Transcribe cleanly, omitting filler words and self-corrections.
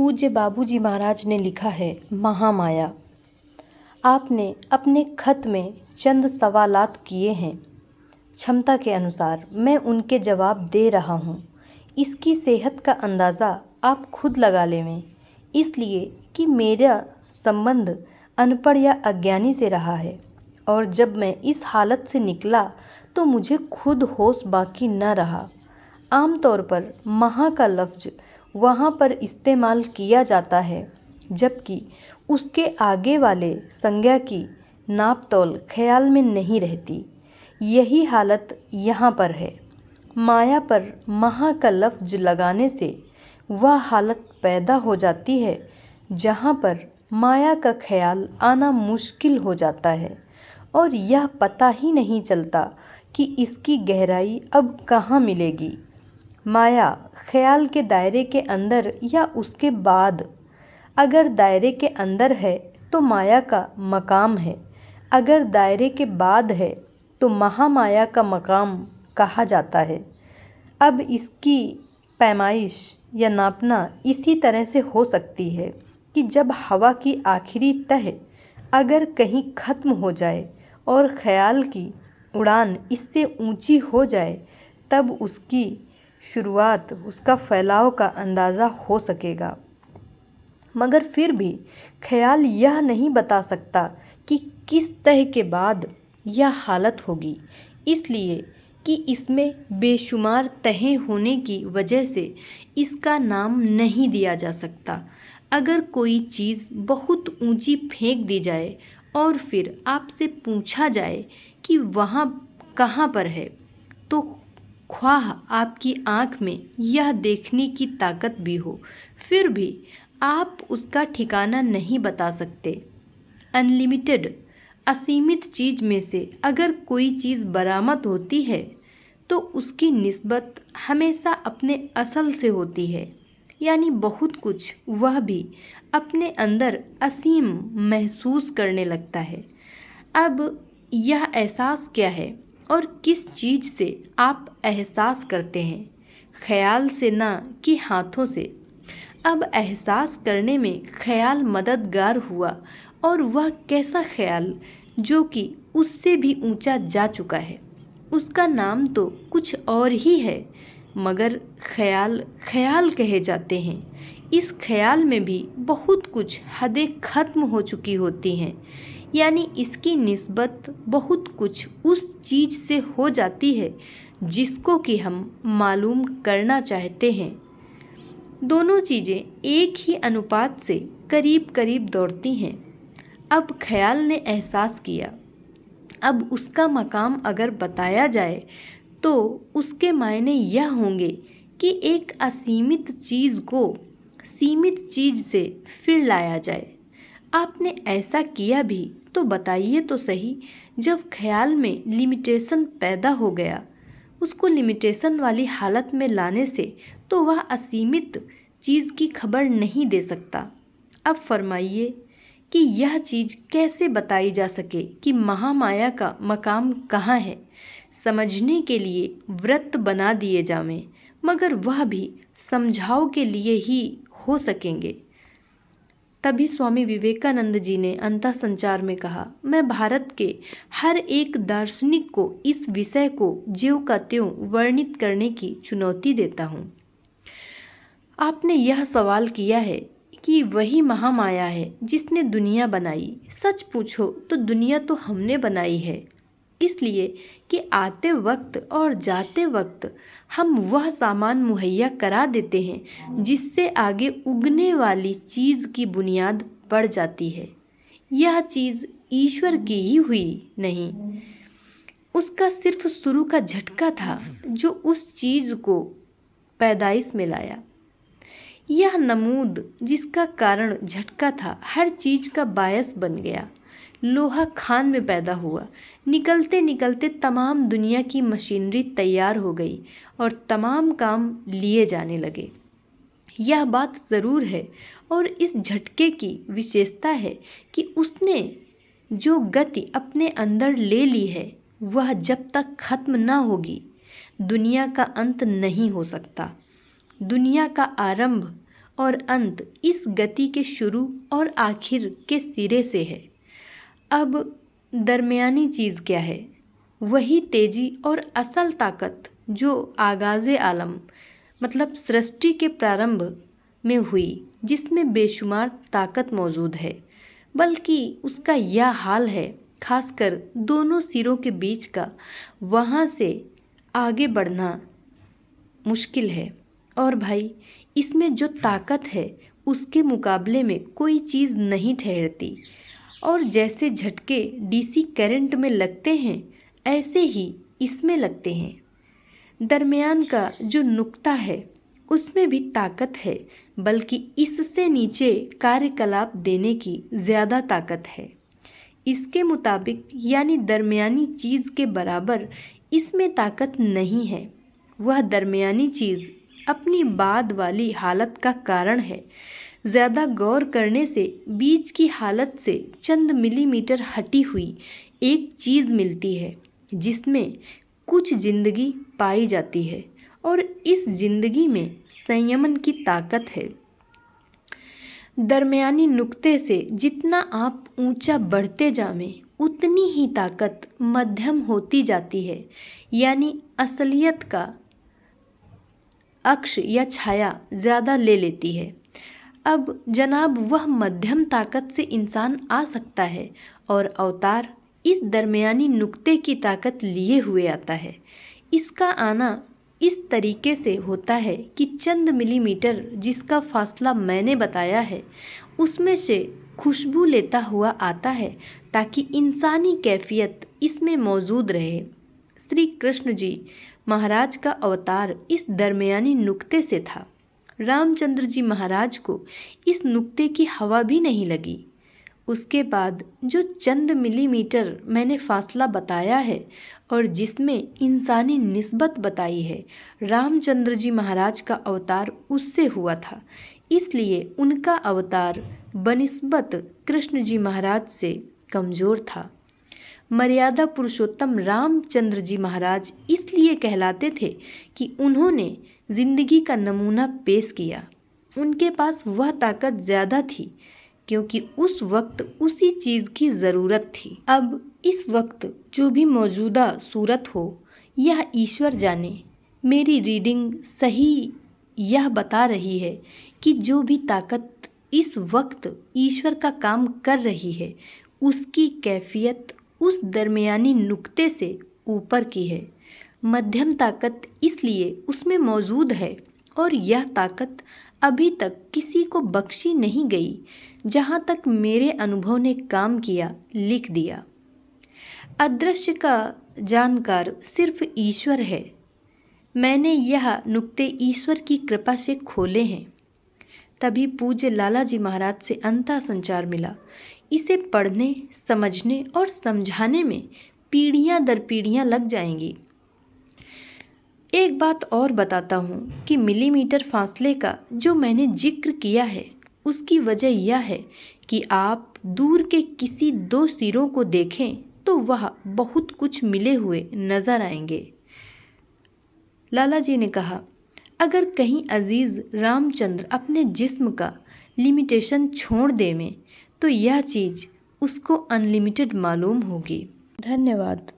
पूज्य बाबूजी महाराज ने लिखा है महामाया। आपने अपने खत में चंद सवालात किए हैं। क्षमता के अनुसार मैं उनके जवाब दे रहा हूँ। इसकी सेहत का अंदाज़ा आप खुद लगा लें, इसलिए कि मेरा संबंध अनपढ़ या अज्ञानी से रहा है, और जब मैं इस हालत से निकला तो मुझे खुद होश बाकी न रहा। आमतौर पर महा का लफ्ज़ वहाँ पर इस्तेमाल किया जाता है जबकि उसके आगे वाले संज्ञा की नाप तोल ख्याल में नहीं रहती। यही हालत यहाँ पर है। माया पर महा का लफ्ज़ लगाने से वह हालत पैदा हो जाती है जहाँ पर माया का ख्याल आना मुश्किल हो जाता है और यह पता ही नहीं चलता कि इसकी गहराई अब कहाँ मिलेगी। माया ख्याल के दायरे के अंदर या उसके बाद। अगर दायरे के अंदर है तो माया का मकाम है, अगर दायरे के बाद है तो महामाया का मकाम कहा जाता है। अब इसकी पैमाइश या नापना इसी तरह से हो सकती है कि जब हवा की आखिरी तह अगर कहीं ख़त्म हो जाए और ख़याल की उड़ान इससे ऊंची हो जाए, तब उसकी शुरुआत, उसका फैलाव का अंदाज़ा हो सकेगा। मगर फिर भी ख्याल यह नहीं बता सकता कि किस तह के बाद यह हालत होगी, इसलिए कि इसमें बेशुमार तहें होने की वजह से इसका नाम नहीं दिया जा सकता। अगर कोई चीज़ बहुत ऊंची फेंक दी जाए और फिर आपसे पूछा जाए कि वहाँ कहाँ पर है, तो ख्वाह आपकी आँख में यह देखने की ताकत भी हो, फिर भी आप उसका ठिकाना नहीं बता सकते। अनलिमिटेड, असीमित चीज़ में से अगर कोई चीज़ बरामद होती है तो उसकी निस्बत हमेशा अपने असल से होती है, यानी बहुत कुछ वह भी अपने अंदर असीम महसूस करने लगता है। अब यह एहसास क्या है और किस चीज़ से आप एहसास करते हैं? ख्याल से ना कि हाथों से। अब एहसास करने में ख्याल मददगार हुआ, और वह कैसा ख्याल जो कि उससे भी ऊंचा जा चुका है। उसका नाम तो कुछ और ही है, मगर ख्याल ख्याल कहे जाते हैं। इस ख्याल में भी बहुत कुछ हदें ख़त्म हो चुकी होती हैं, यानी इसकी निस्बत बहुत कुछ उस चीज़ से हो जाती है जिसको कि हम मालूम करना चाहते हैं। दोनों चीज़ें एक ही अनुपात से करीब करीब दौड़ती हैं। अब ख्याल ने एहसास किया, अब उसका मकाम अगर बताया जाए तो उसके मायने यह होंगे कि एक असीमित चीज़ को सीमित चीज़ से फिर लाया जाए। आपने ऐसा किया भी तो बताइए तो सही। जब ख्याल में लिमिटेशन पैदा हो गया, उसको लिमिटेशन वाली हालत में लाने से तो वह असीमित चीज़ की खबर नहीं दे सकता। अब फरमाइए कि यह चीज़ कैसे बताई जा सके कि महामाया का मकाम कहाँ है। समझने के लिए व्रत बना दिए जावें, मगर वह भी समझाओ के लिए ही हो सकेंगे। तभी स्वामी विवेकानंद जी ने अंतः संचार में कहा, मैं भारत के हर एक दार्शनिक को इस विषय को ज्यों का त्यों वर्णित करने की चुनौती देता हूँ। आपने यह सवाल किया है कि वही महामाया है जिसने दुनिया बनाई। सच पूछो तो दुनिया तो हमने बनाई है, इसलिए कि आते वक्त और जाते वक्त हम वह सामान मुहैया करा देते हैं जिससे आगे उगने वाली चीज़ की बुनियाद पड़ जाती है। यह चीज़ ईश्वर की ही हुई नहीं, उसका सिर्फ शुरू का झटका था जो उस चीज़ को पैदाइश में लाया। यह नमूद जिसका कारण झटका था, हर चीज़ का बायस बन गया। लोहा खान में पैदा हुआ, निकलते निकलते तमाम दुनिया की मशीनरी तैयार हो गई और तमाम काम लिए जाने लगे। यह बात ज़रूर है, और इस झटके की विशेषता है कि उसने जो गति अपने अंदर ले ली है वह जब तक ख़त्म ना होगी दुनिया का अंत नहीं हो सकता। दुनिया का आरंभ और अंत इस गति के शुरू और आखिर के सिरे से है। अब दरमियानी चीज़ क्या है? वही तेजी और असल ताकत जो आगाज़े आलम मतलब सृष्टि के प्रारंभ में हुई, जिसमें बेशुमार ताकत मौजूद है, बल्कि उसका यह हाल है, खासकर दोनों सिरों के बीच का, वहाँ से आगे बढ़ना मुश्किल है। और भाई, इसमें जो ताकत है उसके मुकाबले में कोई चीज़ नहीं ठहरती। और जैसे झटके डीसी करंट में लगते हैं, ऐसे ही इसमें लगते हैं। दरमियान का जो नुक्ता है उसमें भी ताकत है, बल्कि इससे नीचे कार्यकलाप देने की ज़्यादा ताकत है। इसके मुताबिक यानी दरमियानी चीज़ के बराबर इसमें ताकत नहीं है। वह दरमियानी चीज़ अपनी बाद वाली हालत का कारण है। ज़्यादा गौर करने से बीच की हालत से चंद मिलीमीटर हटी हुई एक चीज़ मिलती है, जिसमें कुछ जिंदगी पाई जाती है, और इस जिंदगी में संयमन की ताकत है। दरमियानी नुक्ते से जितना आप ऊंचा बढ़ते जावें, उतनी ही ताकत मध्यम होती जाती है, यानी असलियत का अक्ष या छाया ज़्यादा ले लेती है। अब जनाब, वह मध्यम ताकत से इंसान आ सकता है और अवतार इस दरमियानी नुक्ते की ताकत लिए हुए आता है। इसका आना इस तरीके से होता है कि चंद मिलीमीटर जिसका फासला मैंने बताया है, उसमें से खुशबू लेता हुआ आता है, ताकि इंसानी कैफियत इसमें मौजूद रहे। श्री कृष्ण जी महाराज का अवतार इस दरमियानी नुक्ते से था। रामचंद्र जी महाराज को इस नुक्ते की हवा भी नहीं लगी। उसके बाद जो चंद मिलीमीटर मैंने फासला बताया है और जिसमें इंसानी निस्बत बताई है, रामचंद्र जी महाराज का अवतार उससे हुआ था। इसलिए उनका अवतार बनिस्बत कृष्ण जी महाराज से कमज़ोर था। मर्यादा पुरुषोत्तम रामचंद्र जी महाराज इसलिए कहलाते थे कि उन्होंने जिंदगी का नमूना पेश किया। उनके पास वह ताकत ज़्यादा थी, क्योंकि उस वक्त उसी चीज़ की ज़रूरत थी। अब इस वक्त जो भी मौजूदा सूरत हो, यह ईश्वर जाने। मेरी रीडिंग सही यह बता रही है कि जो भी ताकत इस वक्त ईश्वर का काम कर रही है, उसकी कैफियत उस दरमियानी नुक्ते से ऊपर की है। मध्यम ताकत इसलिए उसमें मौजूद है, और यह ताकत अभी तक किसी को बख्शी नहीं गई। जहाँ तक मेरे अनुभव ने काम किया, लिख दिया। अदृश्य का जानकार सिर्फ ईश्वर है। मैंने यह नुक्ते ईश्वर की कृपा से खोले हैं। तभी पूज्य लाला जी महाराज से अंतः संचार मिला। इसे पढ़ने, समझने और समझाने में पीढ़ियां दर पीढ़ियां लग जाएंगी। एक बात और बताता हूँ कि मिलीमीटर फासले का जो मैंने जिक्र किया है, उसकी वजह यह है कि आप दूर के किसी दो सिरों को देखें तो वह बहुत कुछ मिले हुए नजर आएंगे। लाला जी ने कहा, अगर कहीं अजीज़ रामचंद्र अपने जिस्म का लिमिटेशन छोड़ देवें, तो यह चीज़ उसको अनलिमिटेड मालूम होगी। धन्यवाद।